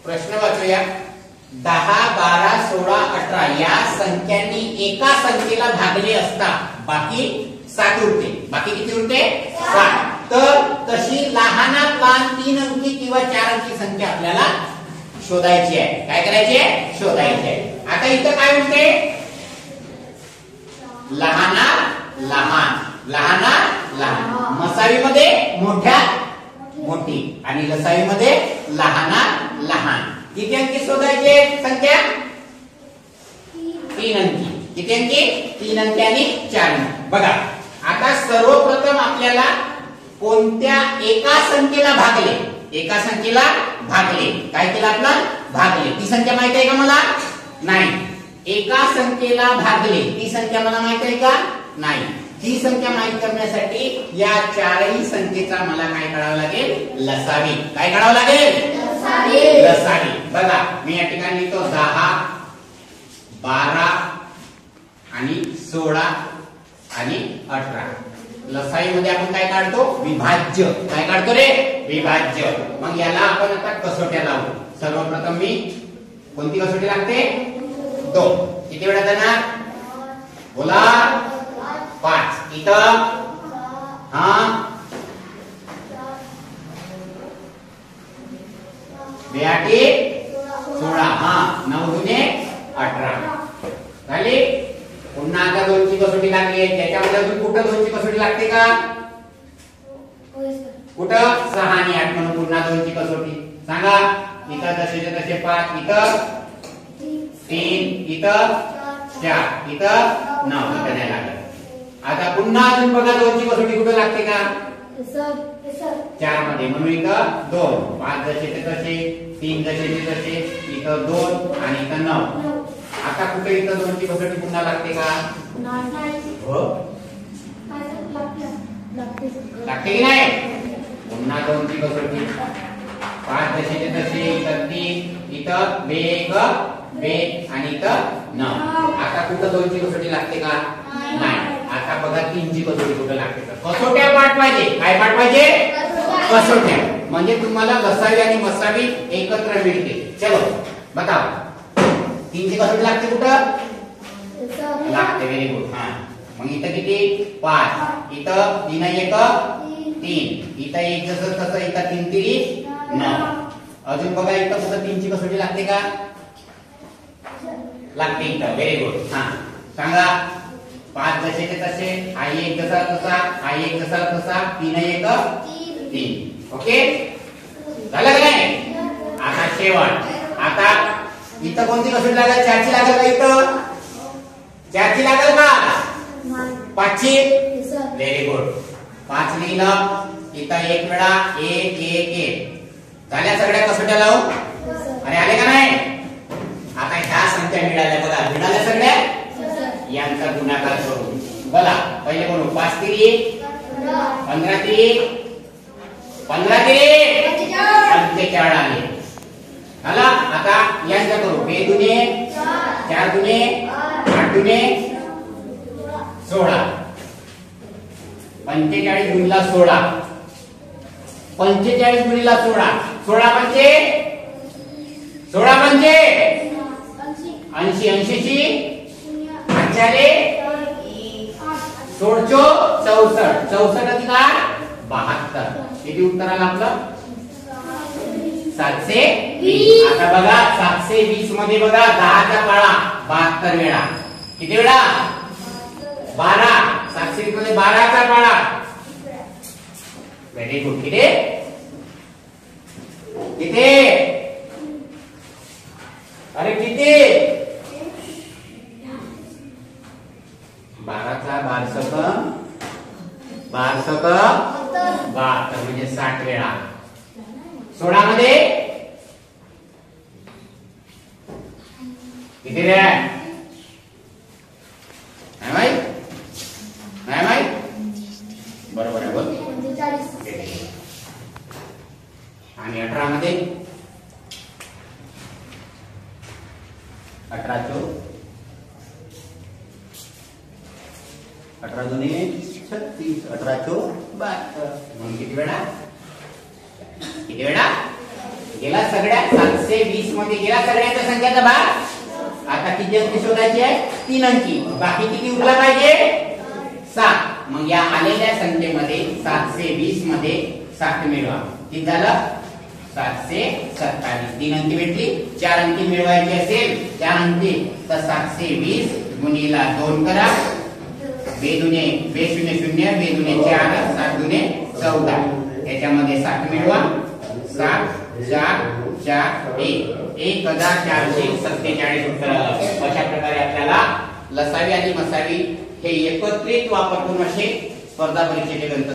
प्रश्न वाचूया. 10, 12, 16, 18 या संख्यांनी एका संख्येला भागले असता बाकी 7 उरते. बाकी किती उरते? 7. तर तशी लहानात लहान 3 अंकी किंवा 4 अंकी संख्या आपल्याला शोधायची आहे. काय करायची आहे? शोधायची आहे. आता इथं काय उरते? लहानात लहान, लहानात लहान. मसावीमध्ये मोठ्यात मोठी आणि लसावीमध्ये लहानात लहान. किती अंकी शोधायचे? संख्या 3 अंकी. किती अंकी? 3 अंकी आणि 4 अंकी. बघा आता सर्वप्रथम आपल्याला कोणत्या एका संख्येला भागले? एका संख्येला भागले. काय केलं आपलं? भागले. ती संख्या माहित आहे का मला? नाही. एका संख्येला भागले ती संख्या मला माहित आहे का? नाही. ही संख्या माहित करण्यासाठी या चारही संख्येचा मला काय करावं लागेल? लसावी. काय करावं लागेल? लसावी. बघा मी या ठिकाणी लिहितो 10, 12 आणि 16 आणि 18. लसावी मध्ये आपण काय काढतो? विभाज्य. काय काढतो रे? विभाज्य. मग याला आपण आता कसोट्या लावू. सर्वप्रथम मी कोणती कसोटी लागते? 2. किती वेळा जाणार? बोला. 5. इथं हा 2 16. हा 9 दुने 18 झाली. पुन्हा आता 2ची कसोटी लागली. त्याच्यामध्ये अजून कुठं 2ची कसोटी लागते का? कुठं? 6 आणि 8 म्हणून पुन्हा 2ची कसोटी. सांगा. इथं जसेचे तसे 5, इथं 3, इथं 4, इथं 9. इथं नाही लागत. आता पुन्हा अजून बघा 2ची कसोटी कुठं लागते का? 4 मध्ये म्हणून इथं 2. 5 जसेचे तसे, 3 जसेचे तसे, इथं 2 आणि इथं 9. आता कुठे इथं 2ची कसोटी पुन्हा लागते का? हो लागते की नाही? पुन्हा 2ची कसोटी. 5 जसेचे तसे, इथं 3, इथं 2 आणि इथं 9. आता कुठं 2ची कसोटी लागते का? नाही. आता बघा 3ची कसोटी कुठं लागते का? कसोट्या पाठ पाहिजे. काय पाठ पाहिजे? कसोट्या. म्हणजे तुम्हाला लसावी आणि मसावी एकत्र मिळते. चलो बताओ. 3ची कसोटी लागते कुठं? लागते. Very good. हा मग इथं किती? 5. इथं 3 1 3. इथं 1 जसं तसं, इथं 3 3 9. अजून बघा इथं कुठं 3ची कसोटी लागते का? लागते इथं. Very good. हा सांगा. 5 जसेचे तसे, हा 1 जसा तसा, हा 1 जसा तसा, 3 1 3. ओके झालं का नाही? आता शेवट. आता इथं कोणती कसोटी लागेल? 4ची लागेल का? इथं 4ची लागेल का? 5ची. Very good. 5 लिहिलं. इथं 1 वेळा 1 1 1 झाल्या सगळ्या कसोट्या लावून. अरे आले का नाही? आता ह्या संख्या मिळाल्या. बघा मिळाल्या सगळ्या. यांचा गुणाकार करू. बघा पहिले बोलू. 5 3 15 3 15 3 45 आले. झाला. आता यांचा करू. 2 दुने 4 दुने 8 दुने 16. 45 गुणिला 16. 45 गुणिला 16. 16 पंचे 16 पंचे 80. 80 ची 64. 64 अधिकार 72. किती उत्तर आलं आपलं? 720. आता बघा 720 मध्ये बघा 10चा पाळा 72 वेळा. किती वेळा? 12. 720 मध्ये 12चा पाळा. Very good. किती? किती? अरे किती? 12चा 12 म्हणजे 60 वेळा. 16 मध्ये किती रे? नाही माहित? नाही माहित? बरोबर आहे. बोल. आणि 18 मध्ये 18 दुने 36. 18 चो 72. म्हणून किती वेळा? किती वेळा? गेला सगळ्या 720 मध्ये गेला सगळ्यांच्या संख्येचा भाग। आता किती अंकी शोधायची आहे? 3 अंकी। बाकी किती उरला पाहिजे? 7। मग या आलेल्या संख्येमध्ये 720 मध्ये 7 मिळवा। किती झालं? 727। 3 अंकी भेटली। 4 अंकी मिळवायची असेल 4 अंकी तर 720 गुणिला 2 करा। बेदुने बेशून्य शून्य बेदुने 4 7 दुने 14। याच्यामध्ये 7 मिळवा। 7 4 4 1 1447 उत्तर आलं। अशा प्रकारे आपल्याला लसावी आणि मसावी हे एकत्रित वापर करून असे स्पर्धा परीक्षेचे गणित